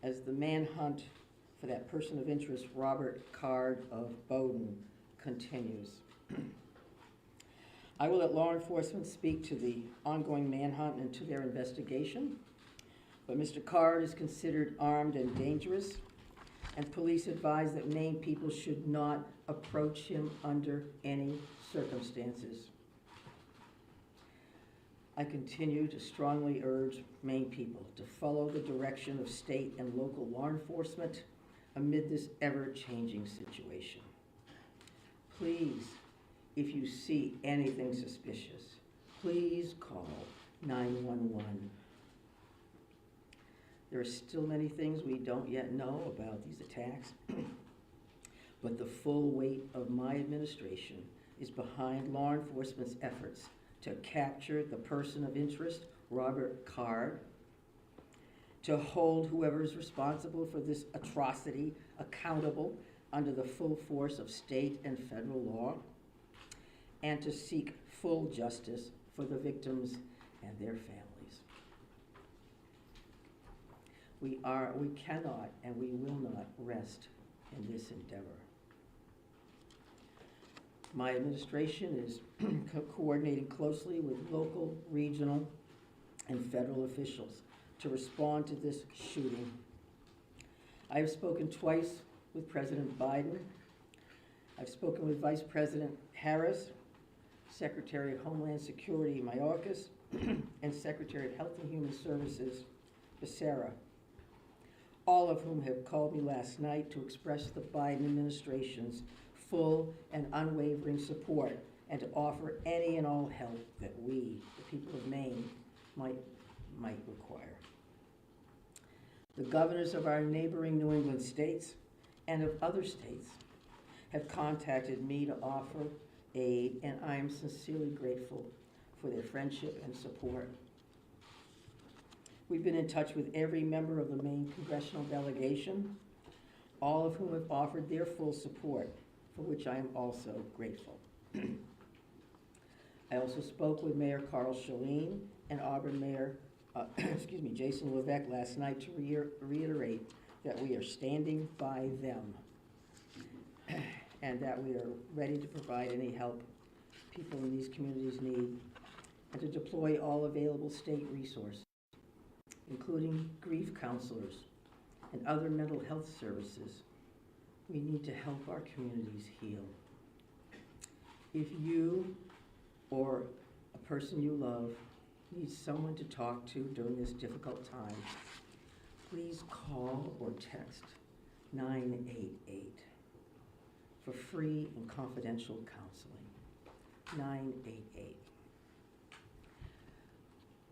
as the manhunt for that person of interest, Robert Card of Bowdoin, continues. I will let law enforcement speak to the ongoing manhunt and to their investigation, but Mr. Card is considered armed and dangerous, and police advise that Maine people should not approach him under any circumstances. I continue to strongly urge Maine people to follow the direction of state and local law enforcement amid this ever-changing situation. Please, if you see anything suspicious, please call 911. There are still many things we don't yet know about these attacks, but the full weight of my administration is behind law enforcement's efforts to capture the person of interest, Robert Card, to hold whoever is responsible for this atrocity accountable under the full force of state and federal law, and to seek full justice for the victims and their families. We cannot and we will not rest in this endeavor. My administration is coordinating closely with local, regional, and federal officials to respond to this shooting. I have spoken twice with President Biden. I've spoken with Vice President Harris, Secretary of Homeland Security Mayorkas, and Secretary of Health and Human Services Becerra, all of whom have called me last night to express the Biden administration's full and unwavering support and to offer any and all help that we, the people of Maine, might require. The governors of our neighboring New England states and of other states have contacted me to offer aid, and I am sincerely grateful for their friendship and support. We've been in touch with every member of the Maine congressional delegation, all of whom have offered their full support, for which I am also grateful. I also spoke with Mayor Carl Chalene and Auburn Mayor Jason Levesque last night to reiterate that we are standing by them and that we are ready to provide any help people in these communities need, and to deploy all available state resources, including grief counselors and other mental health services. We need to help our communities heal. If you or a person you love needs someone to talk to during this difficult time, please call or text 988 for free and confidential counseling. 988.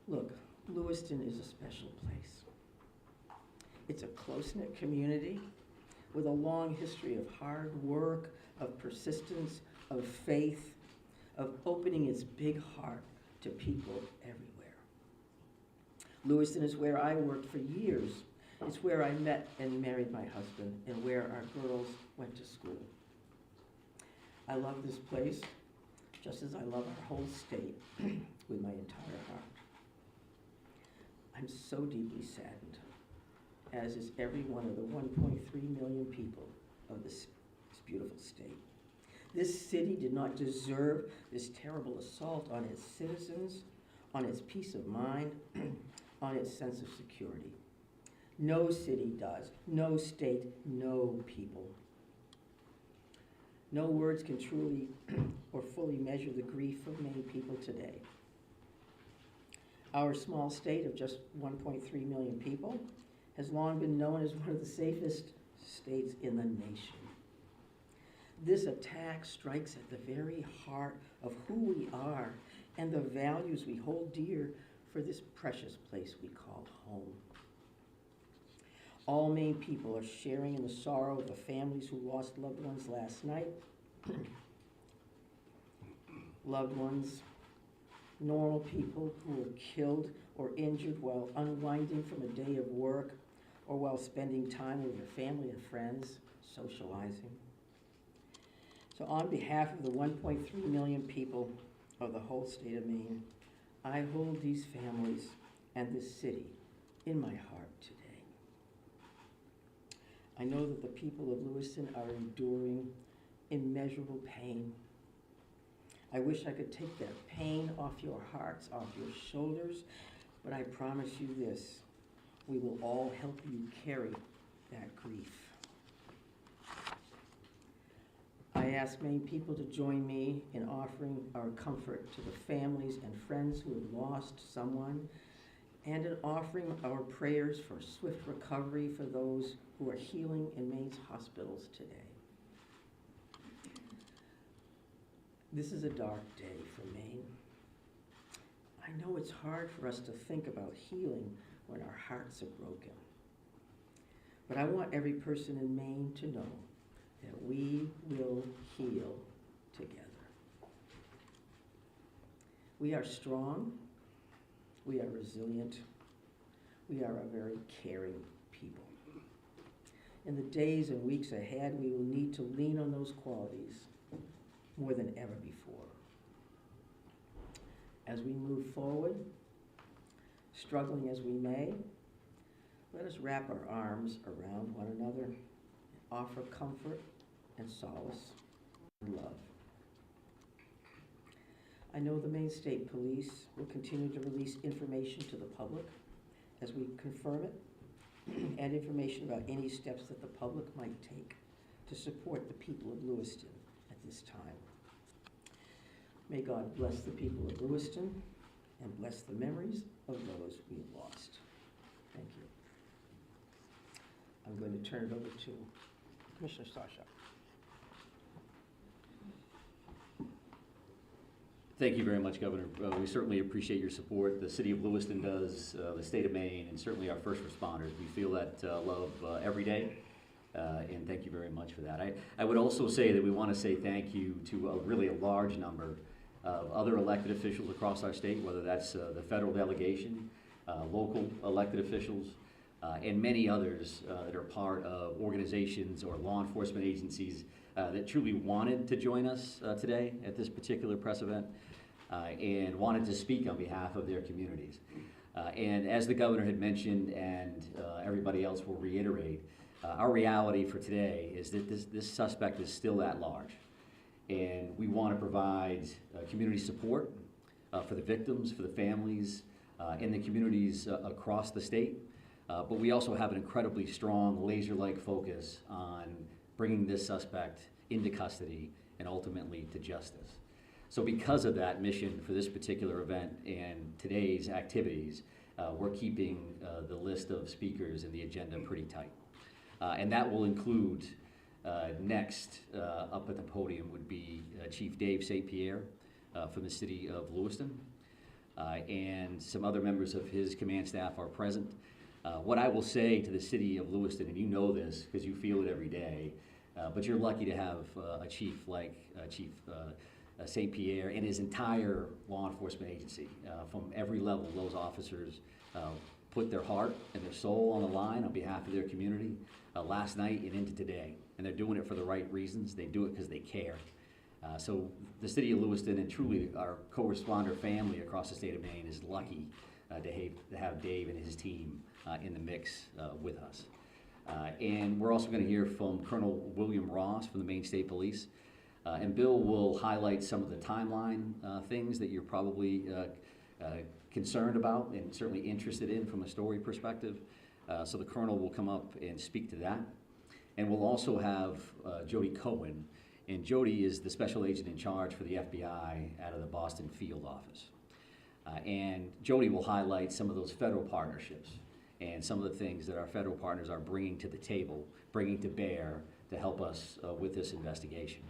Look, Lewiston is a special place. It's a close-knit community with a long history of hard work, of persistence, of faith, of opening its big heart to people everywhere. Lewiston is where I worked for years. It's where I met and married my husband and where our girls went to school. I love this place just as I love our whole state with my entire heart. I'm so deeply saddened, as is every one of the 1.3 million people of this beautiful state. This city did not deserve this terrible assault on its citizens, on its peace of mind, on its sense of security. No city does, no state, no people. No words can truly or fully measure the grief of many people today. Our small state of just 1.3 million people has long been known as one of the safest states in the nation. This attack strikes at the very heart of who we are and the values we hold dear for this precious place we call home. All Maine people are sharing in the sorrow of the families who lost loved ones last night. Loved ones, normal people who were killed or injured while unwinding from a day of work or while spending time with their family and friends, socializing. So on behalf of the 1.3 million people of the whole state of Maine, I hold these families and this city in my heart today. I know that the people of Lewiston are enduring immeasurable pain. I wish I could take that pain off your hearts, off your shoulders, but I promise you this, we will all help you carry that grief. I ask Maine people to join me in offering our comfort to the families and friends who have lost someone, and in offering our prayers for swift recovery for those who are healing in Maine's hospitals today. This is a dark day for Maine. I know it's hard for us to think about healing when our hearts are broken. But I want every person in Maine to know that we will heal together. We are strong, we are resilient, we are a very caring people. In the days and weeks ahead, we will need to lean on those qualities more than ever before. As we move forward, struggling as we may, let us wrap our arms around one another and offer comfort and solace and love. I know the Maine State Police will continue to release information to the public as we confirm it, and information about any steps that the public might take to support the people of Lewiston at this time. May God bless the people of Lewiston and bless the memories of those we have lost. Thank you. I'm going to turn it over to Commissioner Starshaw. Thank you very much, Governor. We certainly appreciate your support. The City of Lewiston does, the state of Maine, and certainly our first responders. We feel that love every day, and thank you very much for that. I would also say that we want to say thank you to really a large number of other elected officials across our state, whether that's the federal delegation, local elected officials, and many others that are part of organizations or law enforcement agencies that truly wanted to join us today at this particular press event and wanted to speak on behalf of their communities. And as the governor had mentioned, and everybody else will reiterate, our reality for today is that this suspect is still at large. And we want to provide community support for the victims, for the families, in the communities across the state. But we also have an incredibly strong laser-like focus on bringing this suspect into custody and ultimately to justice. So because of that mission for this particular event and today's activities, we're keeping the list of speakers and the agenda pretty tight. And that will include next up at the podium would be Chief Dave St Pierre from the city of Lewiston, and some other members of his command staff are present. What I will say to the city of Lewiston, and you know this because you feel it every day, but you're lucky to have a chief like Chief St Pierre and his entire law enforcement agency. From every level, those officers put their heart and their soul on the line on behalf of their community last night and into today. And they're doing it for the right reasons. They do it because they care. So the city of Lewiston and truly our co-responder family across the state of Maine is lucky to have Dave and his team in the mix with us. And we're also going to hear from Colonel William Ross from the Maine State Police. And Bill will highlight some of the timeline things that you're probably concerned about and certainly interested in from a story perspective. So the Colonel will come up and speak to that. And we'll also have Jody Cohen. And Jody is the special agent in charge for the FBI out of the Boston field office. And Jody will highlight some of those federal partnerships and some of the things that our federal partners are bringing to the table, bringing to bear to help us with this investigation.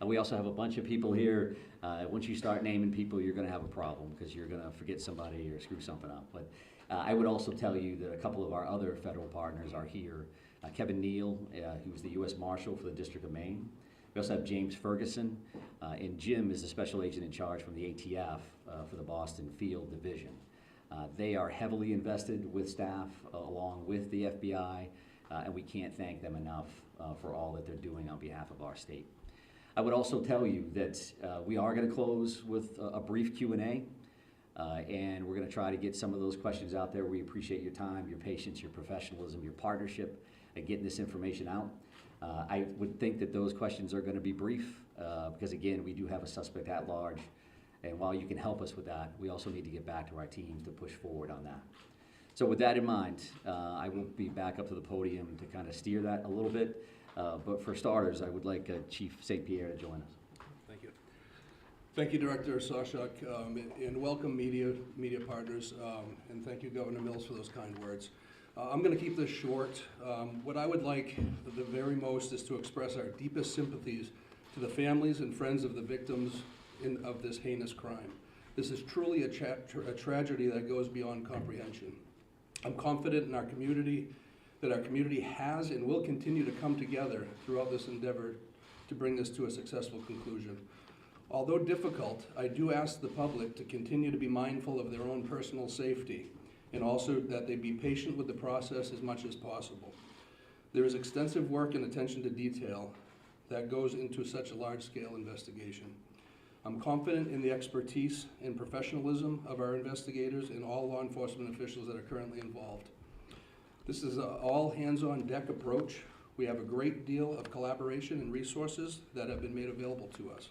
We also have a bunch of people here. Once you start naming people, you're going to have a problem because you're going to forget somebody or screw something up. But I would also tell you that a couple of our other federal partners are here. Kevin Neal, who was the U.S. Marshal for the District of Maine. We also have James Ferguson, and Jim is the special agent in charge from the ATF for the Boston Field Division. They are heavily invested with staff along with the FBI, and we can't thank them enough for all that they're doing on behalf of our state. I would also tell you that we are going to close with a brief Q&A, and we're going to try to get some of those questions out there. We appreciate your time, your patience, your professionalism, your partnership. at getting this information out. I would think that those questions are going to be brief because, again, we do have a suspect at large. And while you can help us with that, we also need to get back to our teams to push forward on that. So with that in mind, I will be back up to the podium to kind of steer that a little bit. But for starters, I would like Chief St. Pierre to join us. Thank you. Thank you, Director Sawchuk, and welcome media partners, and thank you, Governor Mills, for those kind words. I'm going to keep this short. What I would like the very most is to express our deepest sympathies to the families and friends of the victims of this heinous crime. This is truly a tragedy that goes beyond comprehension. I'm confident in our community, that our community has and will continue to come together throughout this endeavor to bring this to a successful conclusion. Although difficult, I do ask the public to continue to be mindful of their own personal safety, and also that they be patient with the process as much as possible. There is extensive work and attention to detail that goes into such a large-scale investigation. I'm confident in the expertise and professionalism of our investigators and all law enforcement officials that are currently involved. This is an all-hands-on-deck approach. We have a great deal of collaboration and resources that have been made available to us.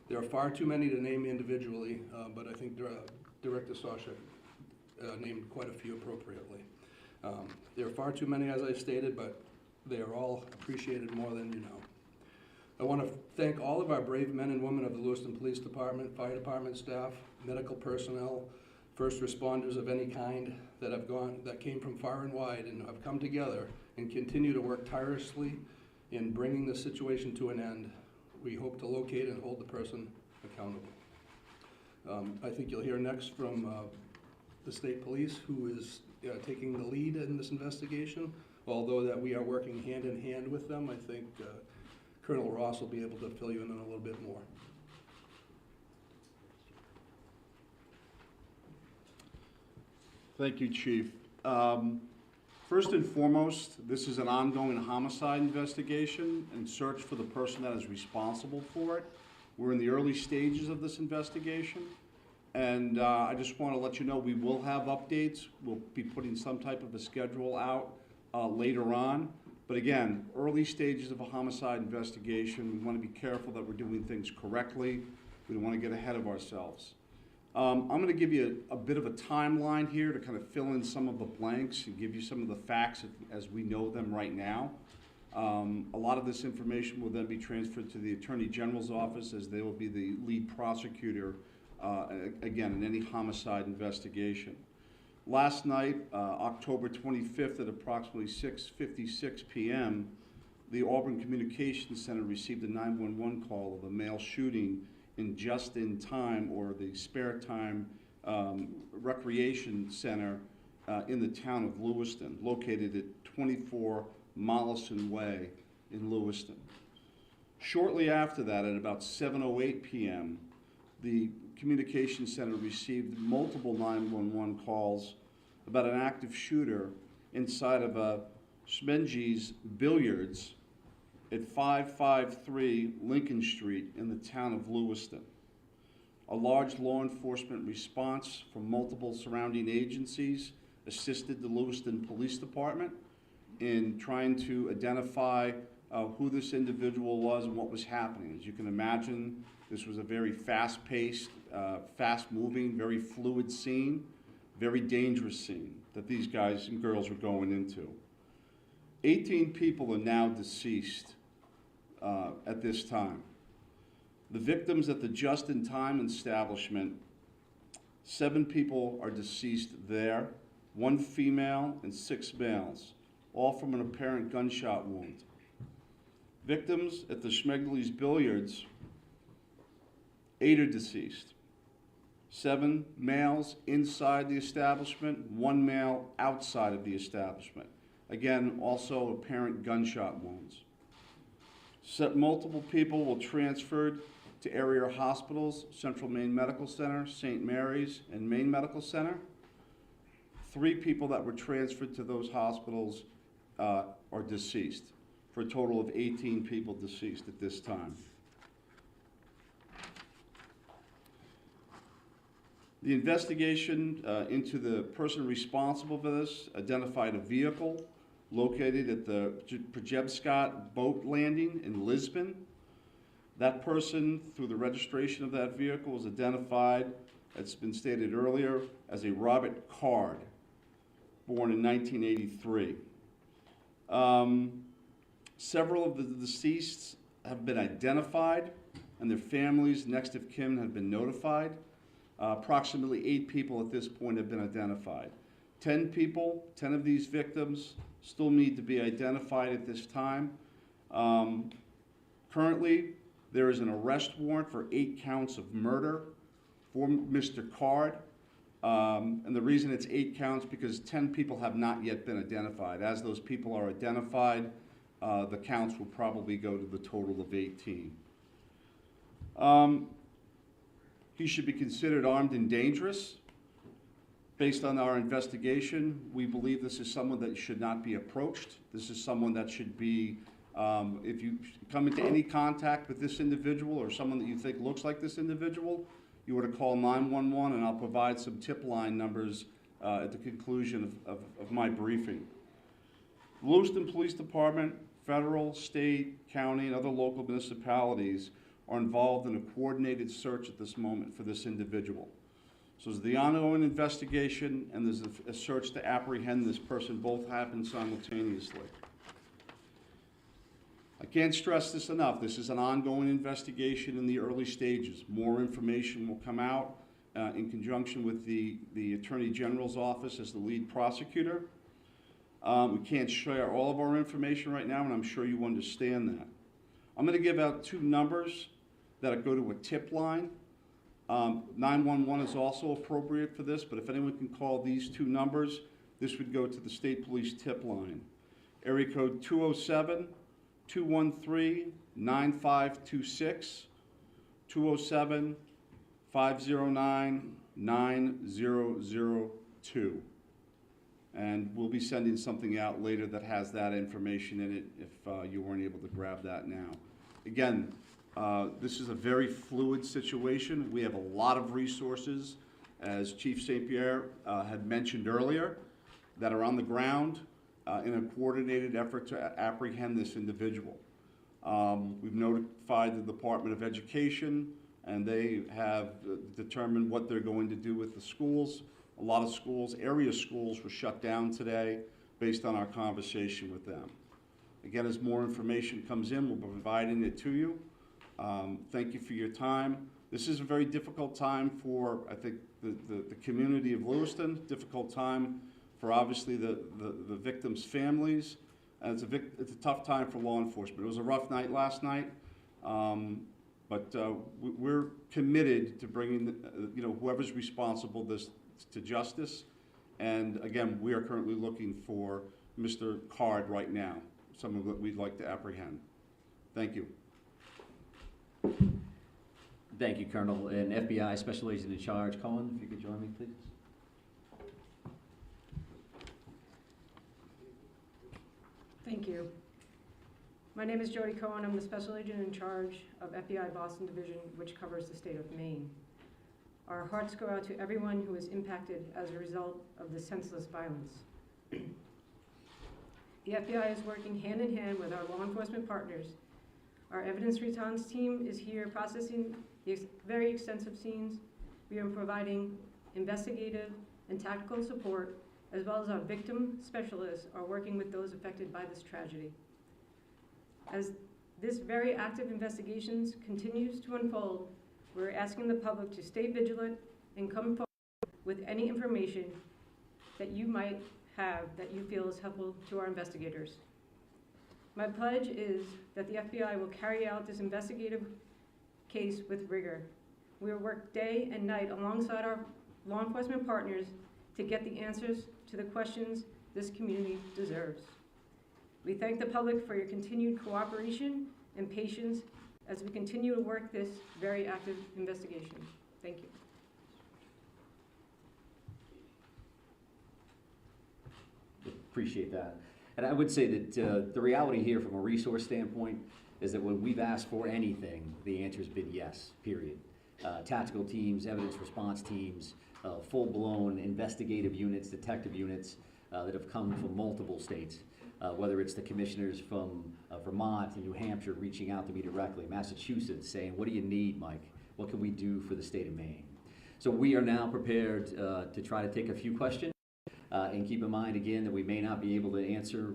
There are far too many to name individually, but I think Director Sawchuk named quite a few appropriately. There are far too many, as I stated, but they are all appreciated more than you know. I want to thank all of our brave men and women of the Lewiston Police Department, Fire Department staff, medical personnel, first responders of any kind that came from far and wide and have come together and continue to work tirelessly in bringing the situation to an end. We hope to locate and hold the person accountable. I think you'll hear next from the state police, who is taking the lead in this investigation. Although that we are working hand in hand with them, I think Colonel Ross will be able to fill you in on a little bit more. Thank you, Chief. First and foremost, this is an ongoing homicide investigation and search for the person that is responsible for it. We're in the early stages of this investigation, and I just want to let you know we will have updates. We'll be putting some type of a schedule out later on. But again, early stages of a homicide investigation, we want to be careful that we're doing things correctly. We don't want to get ahead of ourselves. I'm going to give you a bit of a timeline here to kind of fill in some of the blanks and give you some of the facts as we know them right now. A lot of this information will then be transferred to the Attorney General's office, as they will be the lead prosecutor, again, in any homicide investigation. Last night, October 25th at approximately 6:56 p.m., the Auburn Communications Center received a 911 call of a male shooting in just-in-time, or the spare time, recreation center in the town of Lewiston, located at 24 Mollison Way in Lewiston. Shortly after that, at about 7:08 p.m., the Communications Center received multiple 911 calls about an active shooter inside of a Schmenge's Billiards at 553 Lincoln Street in the town of Lewiston. A large law enforcement response from multiple surrounding agencies assisted the Lewiston Police Department in trying to identify who this individual was and what was happening. As you can imagine, this was a very fast-paced, fast-moving, very fluid scene, very dangerous scene that these guys and girls were going into. 18 people are now deceased at this time. The victims at the just-in-time establishment, 7 people are deceased there, 1 female and 6 males, all from an apparent gunshot wound. Victims at the Schmegley's Billiards, 8 are deceased. 7 males inside the establishment, 1 male outside of the establishment. Again, also apparent gunshot wounds. Multiple people were transferred to area hospitals, Central Maine Medical Center, St. Mary's, and Maine Medical Center. 3 people that were transferred to those hospitals are deceased, for a total of 18 people deceased at this time. The investigation into the person responsible for this identified a vehicle located at the Przebscott boat landing in Lisbon. That person, through the registration of that vehicle, was identified, it's been stated earlier, as a Robert Card, born in 1983. Several of the deceased have been identified, and their families, next of kin, have been notified. Approximately 8 people at this point have been identified. 10 people, 10 of these victims, still need to be identified at this time. Currently, there is an arrest warrant for 8 counts of murder for Mr. Card. And the reason it's 8 counts because 10 people have not yet been identified. As those people are identified, the counts will probably go to the total of 18. He should be considered armed and dangerous. Based on our investigation, we believe this is someone that should not be approached. This is someone that should be, if you come into any contact with this individual or someone that you think looks like this individual, you were to call 911, and I'll provide some tip line numbers at the conclusion of my briefing. Lewiston Police Department, federal, state, county, and other local municipalities are involved in a coordinated search at this moment for this individual. So there's the ongoing investigation, and there's a search to apprehend this person. Both happen simultaneously. I can't stress this enough. This is an ongoing investigation in the early stages. More information will come out in conjunction with the Attorney General's office as the lead prosecutor. We can't share all of our information right now, and I'm sure you understand that. I'm going to give out 2 numbers that go to a tip line. 911 is also appropriate for this, but if anyone can call these 2 numbers, this would go to the State Police tip line. Area code 207-213-9526, 207-509-9002. And we'll be sending something out later that has that information in it if you weren't able to grab that now. Again, this is a very fluid situation. We have a lot of resources, as Chief St Pierre had mentioned earlier, that are on the ground in a coordinated effort to apprehend this individual. We've notified the Department of Education, and they have determined what they're going to do with the schools. A lot of schools, area schools, were shut down today based on our conversation with them. Again, as more information comes in, we'll be providing it to you. Thank you for your time. This is a very difficult time for, I think, the community of Lewiston, difficult time for obviously the victims' families. And it's a tough time for law enforcement. It was a rough night last night, but we're committed to bringing whoever's responsible this to justice. And again, we are currently looking for Mr. Card right now, someone that we'd like to apprehend. Thank you. Thank you, Colonel. And FBI Special Agent in Charge, Cohen, if you could join me, please. Thank you. My name is Jody Cohen. I'm the Special Agent in Charge of FBI Boston Division, which covers the state of Maine. Our hearts go out to everyone who is impacted as a result of the senseless violence. The FBI is working hand in hand with our law enforcement partners. Our evidence response team is here processing the very extensive scenes. We are providing investigative and tactical support, as well as our victim specialists are working with those affected by this tragedy. As this very active investigations continues to unfold, we're asking the public to stay vigilant and come forward with any information that you might have that you feel is helpful to our investigators. My pledge is that the FBI will carry out this investigative case with rigor. We will work day and night alongside our law enforcement partners to get the answers to the questions this community deserves. We thank the public for your continued cooperation and patience as we continue to work this very active investigation. Thank you. Appreciate that. And I would say that the reality here from a resource standpoint is that when we've asked for anything, the answer's been yes, period. Tactical teams, evidence response teams, full-blown investigative units, detective units that have come from multiple states. whether it's the commissioners from Vermont and New Hampshire reaching out to me directly, Massachusetts saying, what do you need, Mike? What can we do for the state of Maine? So we are now prepared to try to take a few questions. And keep in mind, again, that we may not be able to answer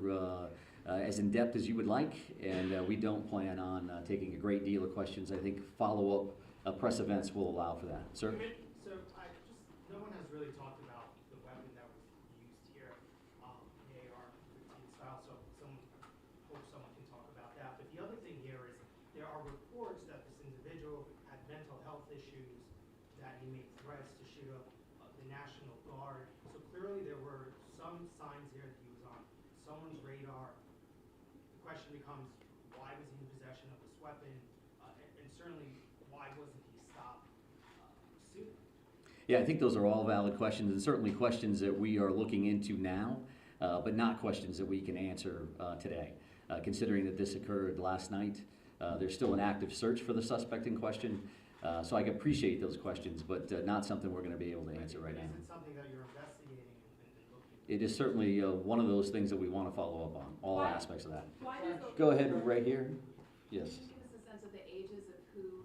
as in-depth as you would like, and we don't plan on taking a great deal of questions. I think follow-up press events will allow for that. Sir? So no one has really talked about the weapon that was used here, the AR-15 style, so hope someone can talk about that. But the other thing here is there are reports that this individual had mental health issues, that he made threats to shoot up the National Guard. So clearly there were some signs here that he was on someone's radar. The question becomes, why was he in possession of this weapon? And certainly, why wasn't he stopped soon? Yeah, I think those are all valid questions, and certainly questions that we are looking into now, but not questions that we can answer today. Considering that this occurred last night, there's still an active search for the suspect in question. So I appreciate those questions, but not something we're going to be able to answer right now. Is it something that you're investigating and looking at? It is certainly one of those things that we want to follow up on, all aspects of that. Why does the Go ahead, right here. Yes. Can you give us a sense of the ages of who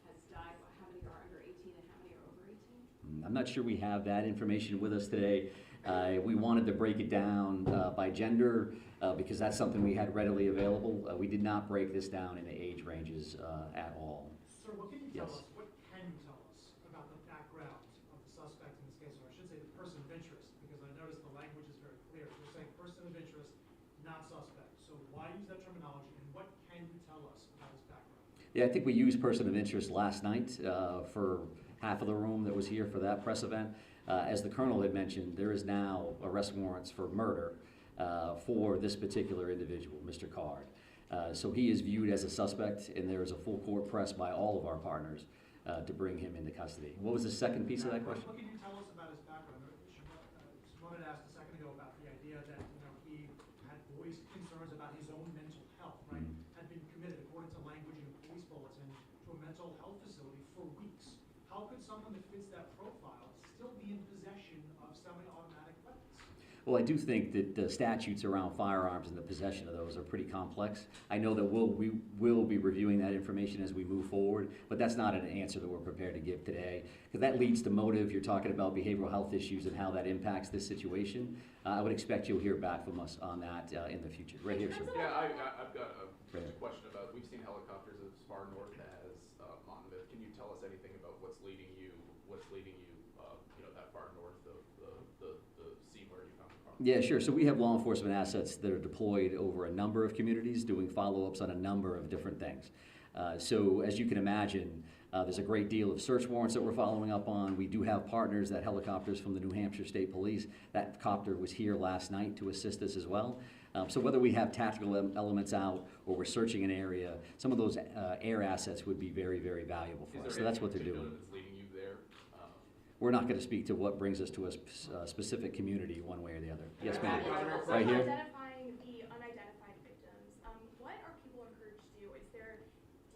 has died, how many are under 18 and how many are over 18? I'm not sure we have that information with us today. We wanted to break it down by gender because that's something we had readily available. We did not break this down into age ranges at all. Sir, what can you tell Yes. us, what can you tell us about the background of the suspect in this case, or I should say the person of interest, because I noticed the language is very clear. You're saying person of interest, not suspect. So why use that terminology, and what can you tell us about his background? Yeah, I think we used person of interest last night for half of the room that was here for that press event. As the Colonel had mentioned, there is now arrest warrants for murder for this particular individual, Mr. Card. So he is viewed as a suspect, and there is a full court press by all of our partners to bring him into custody. What was the second piece of that question? What can you tell us about his background? Shimon had asked a second ago about the idea that he had voiced concerns about his own mental health, right? Had been committed, according to language in a police bulletin, to a mental health facility for weeks. How could someone that fits that profile still be in possession of semi-automatic weapons? Well, I do think that the statutes around firearms and the possession of those are pretty complex. I know that we will be reviewing that information as we move forward, but that's not an answer that we're prepared to give today, because that leads to motive. You're talking about behavioral health issues and how that impacts this situation. I would expect you'll hear back from us on that in the future. Right here, sir. Yeah, I've got a Right. question about, we've seen helicopters as far north as Monmouth. Can you tell us anything about what's leading you that far north of the scene where you found the car? Yeah, sure. So we have law enforcement assets that are deployed over a number of communities doing follow-ups on a number of different things. So as you can imagine, there's a great deal of search warrants that we're following up on. We do have partners, that helicopters from the New Hampshire State Police. That copter was here last night to assist us as well. So whether we have tactical elements out or we're searching an area, some of those air assets would be very, very valuable for us. So that's what they're doing. That's leading you there? We're not going to speak to what brings us to a specific community one way or the other. Yes, ma'am. Right here. Identifying the unidentified victims, what are people encouraged to do? Is there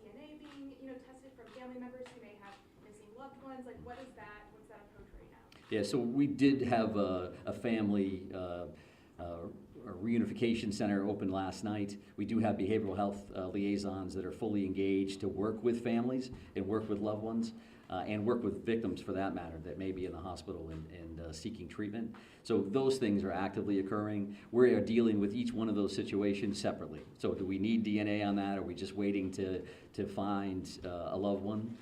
DNA being, tested from family members who may have missing loved ones? Like, what's that approach right now? Yeah, so we did have a family a reunification center open last night. We do have behavioral health liaisons that are fully engaged to work with families and work with loved ones and work with victims, for that matter, that may be in the hospital and seeking treatment. So those things are actively occurring. We are dealing with each one of those situations separately. So do we need DNA on that? Are we just waiting to find a loved one,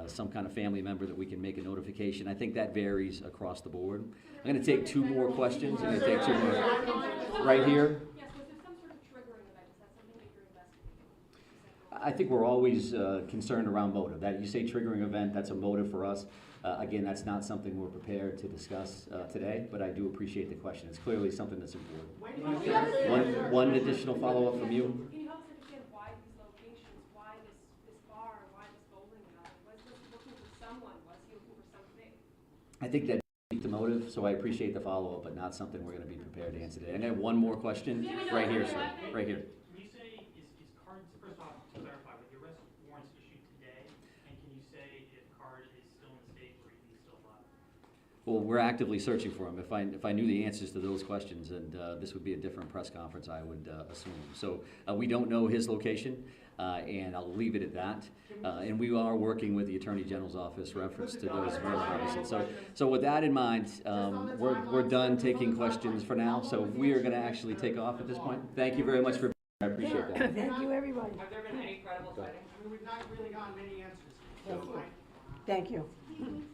some kind of family member that we can make a notification? I think that varies across the board. I'm going to take two more questions. I'm going to take two more. Right here. Yes, was there some sort of triggering event? Is that something that you're investigating? I think we're always concerned around motive. That you say triggering event, that's a motive for us. Again, that's not something we're prepared to discuss today, but I do appreciate the question. It's clearly something that's important. One additional follow-up from you. Can you help us understand why these locations, why this bar, why this bowling alley? Was he looking for someone? Was he looking for something? I think that the motive, so I appreciate the follow-up, but not something we're going to be prepared to answer today. And I have one more question. Right here, sir. Right here. Can you say, is Card, first off, to clarify, with the arrest warrants issued today, and can you say if Card is still in the state or he's still alive? Well, we're actively searching for him. If I knew the answers to those questions, and this would be a different press conference, I would assume. So we don't know his location, and I'll leave it at that. And we are working with the Attorney General's office reference to those resources. So with that in mind, we're done taking questions for now. So we are going to actually take off at this point. Thank you very much for. I appreciate that. Thank you, everybody. Have there been any credible sightings? I mean, we've not really gotten many answers. Thank you. Thank you.